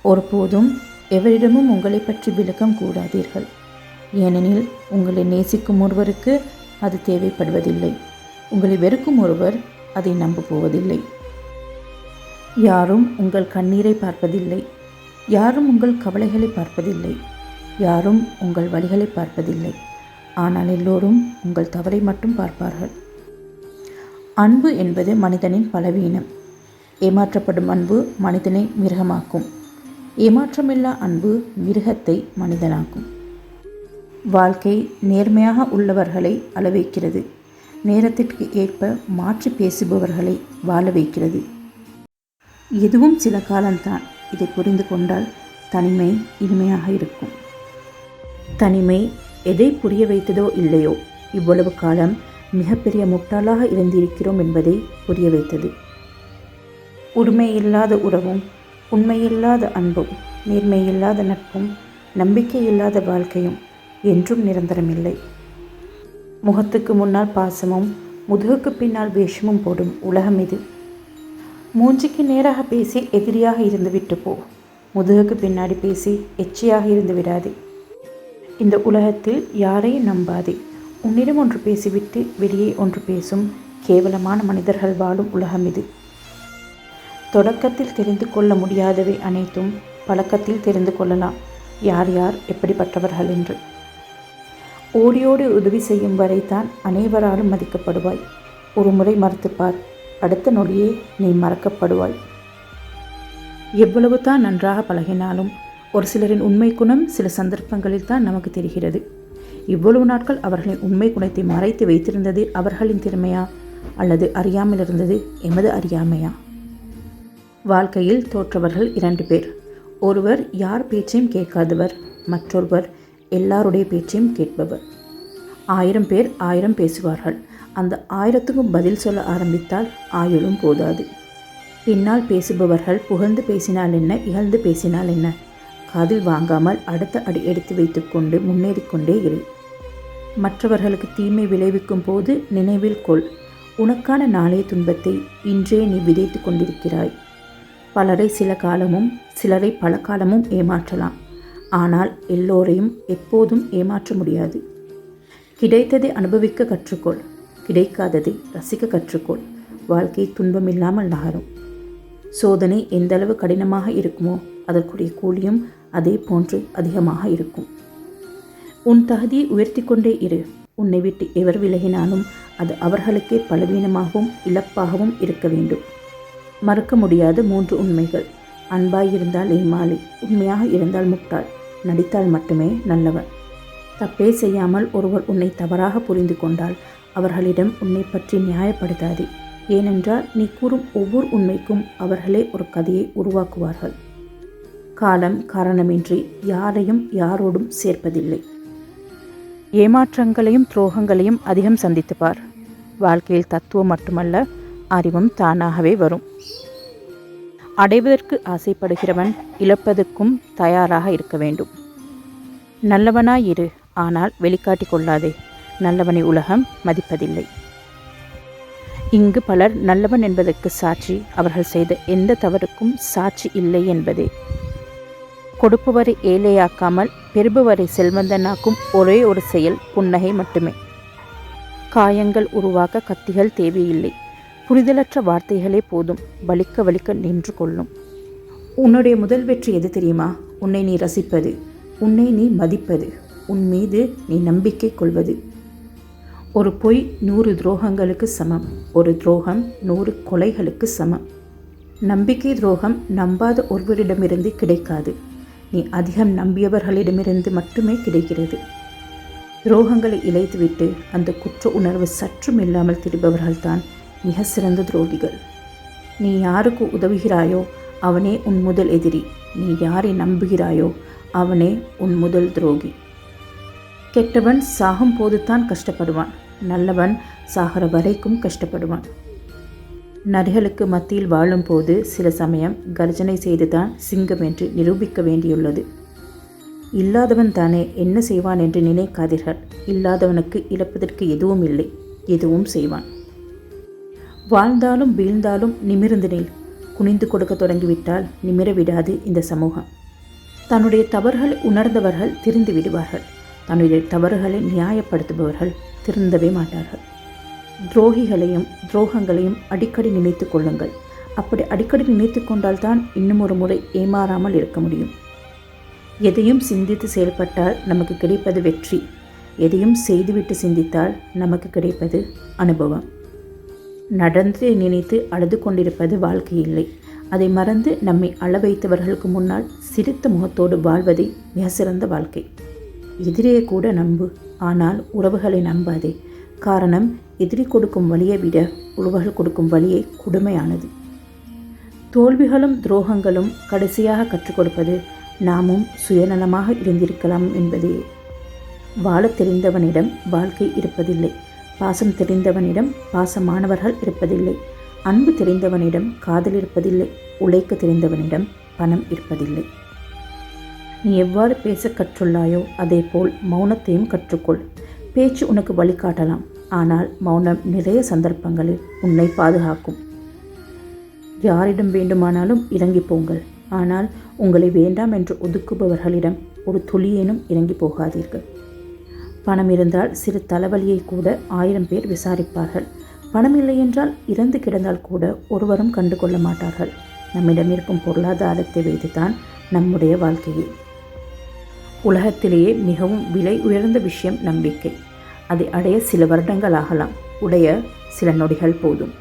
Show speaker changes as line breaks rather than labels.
ஒருபோதும் எவரிடமும் உங்களை பற்றி விளக்கம் கூடாதீர்கள். ஏனெனில் உங்களை நேசிக்கும் ஒருவருக்கு அது தேவைப்படுவதில்லை. உங்களை வெறுக்கும் ஒருவர் அதை நம்ப போவதில்லை. யாரும் உங்கள் கண்ணீரை பார்ப்பதில்லை. யாரும் உங்கள் கவலைகளை பார்ப்பதில்லை. யாரும் உங்கள் வலிகளை பார்ப்பதில்லை. ஆனால் எல்லோரும் உங்கள் தவறை மட்டும் பார்ப்பார்கள். அன்பு என்பது மனிதனின் பலவீனம். ஏமாற்றப்படும் அன்பு மனிதனை மிருகமாக்கும். ஏமாற்றமில்லா அன்பு மிருகத்தை மனிதனாக்கும். வாழ்க்கை நேர்மையாக உள்ளவர்களை அளவைக்கிறது. நேரத்திற்கு ஏற்ப மாற்றி பேசுபவர்களை வாழ வைக்கிறது. எதுவும் சில காலம்தான். இதை புரிந்து கொண்டால் தனிமை இனிமையாக இருக்கும். தனிமை எதை புரிய வைத்ததோ இல்லையோ, இவ்வளவு காலம் மிகப்பெரிய முட்டாளாக இருந்திருக்கிறோம் என்பதை புரிய வைத்தது. உரிமையில்லாத உறவும், உண்மையில்லாத அன்பும், நேர்மையில்லாத நட்பும், நம்பிக்கையில்லாத வாழ்க்கையும் என்றும் நிரந்தரமில்லை. முகத்துக்கு முன்னால் பாசமும் முதுகுக்கு பின்னால் வேஷமும் போடும் உலகம் இது. மூஞ்சிக்கு நேராக பேசி எதிரியாக இருந்து விட்டு போ. முதுகுக்கு பின்னாடி பேசி எச்சியாக இருந்து விடாதே. இந்த உலகத்தில் யாரையும் நம்பாதே. உன்னிடம் ஒன்று பேசிவிட்டு வெளியே ஒன்று பேசும் கேவலமான மனிதர்கள் வாழும் உலகம் இது. தொடக்கத்தில் தெரிந்து கொள்ள முடியாதவை அனைத்தும் பழக்கத்தில் தெரிந்து கொள்ளலாம், யார் யார் எப்படிப்பட்டவர்கள் என்று. ஓடியோடி உதவி செய்யும் வரைத்தான் அனைவராலும் மதிக்கப்படுவாய். ஒரு முறை மறுத்துப்பார், அடுத்த நொடியே நீ மறக்கப்படுவாய். எவ்வளவு தான் நன்றாக பழகினாலும் ஒரு சிலரின் உண்மை குணம் சில சந்தர்ப்பங்களில் தான் நமக்கு தெரிகிறது. இவ்வளவு நாட்கள் அவர்களின் உண்மை குணத்தை மறைத்து வைத்திருந்தது அவர்களின் திறமையா அல்லது அறியாமல் இருந்தது எமது அறியாமையா? வாழ்க்கையில் தோற்றவர்கள் 2 பேர். ஒருவர் யார் பேச்சையும் கேட்காதவர், மற்றொருவர் எல்லாருடைய பேச்சையும் கேட்பவர். 1000 பேர் 1000 பேசுவார்கள். அந்த 1000த்துக்கும் பதில் சொல்ல ஆரம்பித்தால் ஆயுளும் போதாது. பின்னால் பேசுபவர்கள் புகழ்ந்து பேசினால் என்ன, இகழ்ந்து பேசினால் என்ன, காதில் வாங்காமல் அடுத்த அடி எடுத்து வைத்துக்கொண்டு முன்னேறிக்கொண்டே இரு. மற்றவர்களுக்கு தீமை விளைவிக்கும் போது நினைவில் கொள், உனக்கான நாளைய துன்பத்தை இன்றே நீ விதைத்து கொண்டிருக்கிறாய். பலரை சில காலமும் சிலரை பல காலமும் ஏமாற்றலாம். ஆனால் எல்லோரையும் எப்போதும் ஏமாற்ற முடியாது. கிடைத்ததை அனுபவிக்க கற்றுக்கொள், கிடைக்காததை ரசிக்க கற்றுக்கொள். வாழ்க்கை துன்பமில்லாமல் நகரும். சோதனை எந்தளவு கடினமாக இருக்குமோ அதற்குரிய கூலியும் அதே போன்று அதிகமாக இருக்கும். உன் தகுதியை உயர்த்தி கொண்டே இரு. உன்னை விட்டு எவர் விலகினாலும் அது அவர்களுக்கே பலவீனமாகவும் இழப்பாகவும் இருக்க வேண்டும். மறுக்க முடியாத 3 உண்மைகள். அன்பாயிருந்தால் ஏமாளி, உண்மையாக இருந்தால் முட்டாள், நடித்தால் மட்டுமே நல்லவன். தப்பே செய்யாமல் ஒருவர் உன்னை தவறாக புரிந்து கொண்டால் அவர்களிடம் உன்னை பற்றி நியாயப்படுத்தாதே. ஏனென்றால் நீ கூறும் ஒவ்வொரு உண்மைக்கும் அவர்களே ஒரு கதையை உருவாக்குவார்கள். காலம் காரணமின்றி யாரையும் யாரோடும் சேர்ப்பதில்லை. ஏமாற்றங்களையும் துரோகங்களையும் அதிகம் சந்தித்துப்பார். வாழ்க்கையில் தத்துவம் மட்டுமல்ல, அறிவும் தானாகவே வரும். அடைவதற்கு ஆசைப்படுகிறவன் இழப்பதற்கும் தயாராக இருக்க வேண்டும். நல்லவனாயிரு, ஆனால் வெளிக்காட்டி கொள்ளாதே. நல்லவனை உலகம் மதிப்பதில்லை. இங்கு பலர் நல்லவன் என்பதற்கு சாட்சி அவர்கள் செய்த எந்த தவறுக்கும் சாட்சி இல்லை என்பதே. கொடுப்பவரை ஏழையாக்காமல் பெறுபவரை செல்வந்தனாக்கும் ஒரே ஒரு செயல் புன்னகை மட்டுமே. காயங்கள் உருவாக்க கத்திகள் தேவையில்லை. புரிதலற்ற வார்த்தைகளே போதும், வலிக்க வலிக்க நின்று கொள்ளும். உன்னுடைய முதல் வெற்றி எது தெரியுமா? உன்னை நீ ரசிப்பது, உன்னை நீ மதிப்பது, உன் மீது நீ நம்பிக்கை கொள்வது. ஒரு பொய் 100 துரோகங்களுக்கு சமம். ஒரு துரோகம் 100 கொலைகளுக்கு சமம். நம்பிக்கை துரோகம் நம்பாத ஒருவரிடமிருந்து கிடைக்காது. நீ அதிகம் நம்பியவர்களிடமிருந்து மட்டுமே கிடைக்கிறது. துரோகங்களை இழைத்துவிட்டு அந்த குற்ற உணர்வு சற்றும் இல்லாமல் திரிபவர்கள்தான் மிக சிறந்த துரோகிகள். நீ யாருக்கு உதவுகிறாயோ அவனே உன் முதல் எதிரி. நீ யாரை நம்புகிறாயோ அவனே உன் முதல் துரோகி. கெட்டவன் சாகும் போது தான் கஷ்டப்படுவான். நல்லவன் சாகிற வரைக்கும் கஷ்டப்படுவான். நரிகளுக்கு மத்தியில் வாழும்போது சில சமயம் கர்ஜனை செய்துதான் சிங்கம் என்று நிரூபிக்க வேண்டியுள்ளது. இல்லாதவன் தானே என்ன செய்வான் என்று நினைக்காதீர்கள். இல்லாதவனுக்கு இழப்பதற்கு எதுவும் இல்லை, எதுவும் செய்வான். வாழ்ந்தாலும் வீழ்ந்தாலும் நிமிர்ந்து நில். குனிந்து கொடுக்க தொடங்கிவிட்டால் நிமிர விடாது இந்த சமூகம். தன்னுடைய தவறுகளை உணர்ந்தவர்கள் திருந்து விடுவார்கள். தன்னுடைய தவறுகளை நியாயப்படுத்துபவர்கள் திருந்தவே மாட்டார்கள். துரோகிகளையும் துரோகங்களையும் அடிக்கடி நினைத்து கொள்ளுங்கள். அப்படி அடிக்கடி நினைத்து கொண்டால்தான் இன்னும் ஒரு முறை ஏமாறாமல் இருக்க முடியும். எதையும் சிந்தித்து செயல்பட்டால் நமக்கு கிடைப்பது வெற்றி. எதையும் செய்துவிட்டு சிந்தித்தால் நமக்கு கிடைப்பது அனுபவம். நடந்ததை நினைத்து அழுது கொண்டிருப்பது வாழ்க்கை இல்லை. அதை மறந்து நம்மை அழ வைத்தவர்களுக்கு முன்னால் சிரித்த முகத்தோடு வாழ்வதே மிக சிறந்த வாழ்க்கை. எதிரியை கூட நம்பு, ஆனால் உறவுகளை நம்பாதே. காரணம், எதிரி கொடுக்கும் வழியை விட உறவுகள் கொடுக்கும் வழியே கொடுமையானது. தோல்விகளும் துரோகங்களும் கடைசியாக கற்றுக் கொடுப்பது நாமும் சுயநலமாக இருந்திருக்கலாம் என்பதே. வாழத் தெரிந்தவனிடம் வாழ்க்கை இருப்பதில்லை. பாசம் தெரிந்தவனிடம் பாசமானவர்கள் இருப்பதில்லை. அன்பு தெரிந்தவனிடம் காதல் இருப்பதில்லை. உழைக்க தெரிந்தவனிடம் பணம் இருப்பதில்லை. நீ எவ்வாறு பேச கற்றுள்ளாயோ அதே போல் மௌனத்தையும் கற்றுக்கொள். பேச்சு உனக்கு வழிகாட்டலாம், ஆனால் மௌனம் நிறைய சந்தர்ப்பங்களில் உன்னை பாதுகாக்கும். யாரிடம் வேண்டுமானாலும் இறங்கி போங்கள், ஆனால் உங்களை வேண்டாம் என்று ஒதுக்குபவர்களிடம் ஒரு துளியேனும் இறங்கி போகாதீர்கள். பணம் இருந்தால் சிறு தலைவலியை கூட 1000 பேர் விசாரிப்பார்கள். பணம் இல்லை என்றால் இறந்து கிடந்தால் கூட ஒருவரும் கண்டுகொள்ள மாட்டார்கள். நம்மிடம் இருக்கும் பொருளாதாரத்தை வைத்துத்தான் நம்முடைய வாழ்க்கையை. உலகத்திலேயே மிகவும் விலை உயர்ந்த விஷயம் நம்பிக்கை. அதை அடைய சில வருடங்கள் ஆகலாம், உடைய சில நொடிகள் போதும்.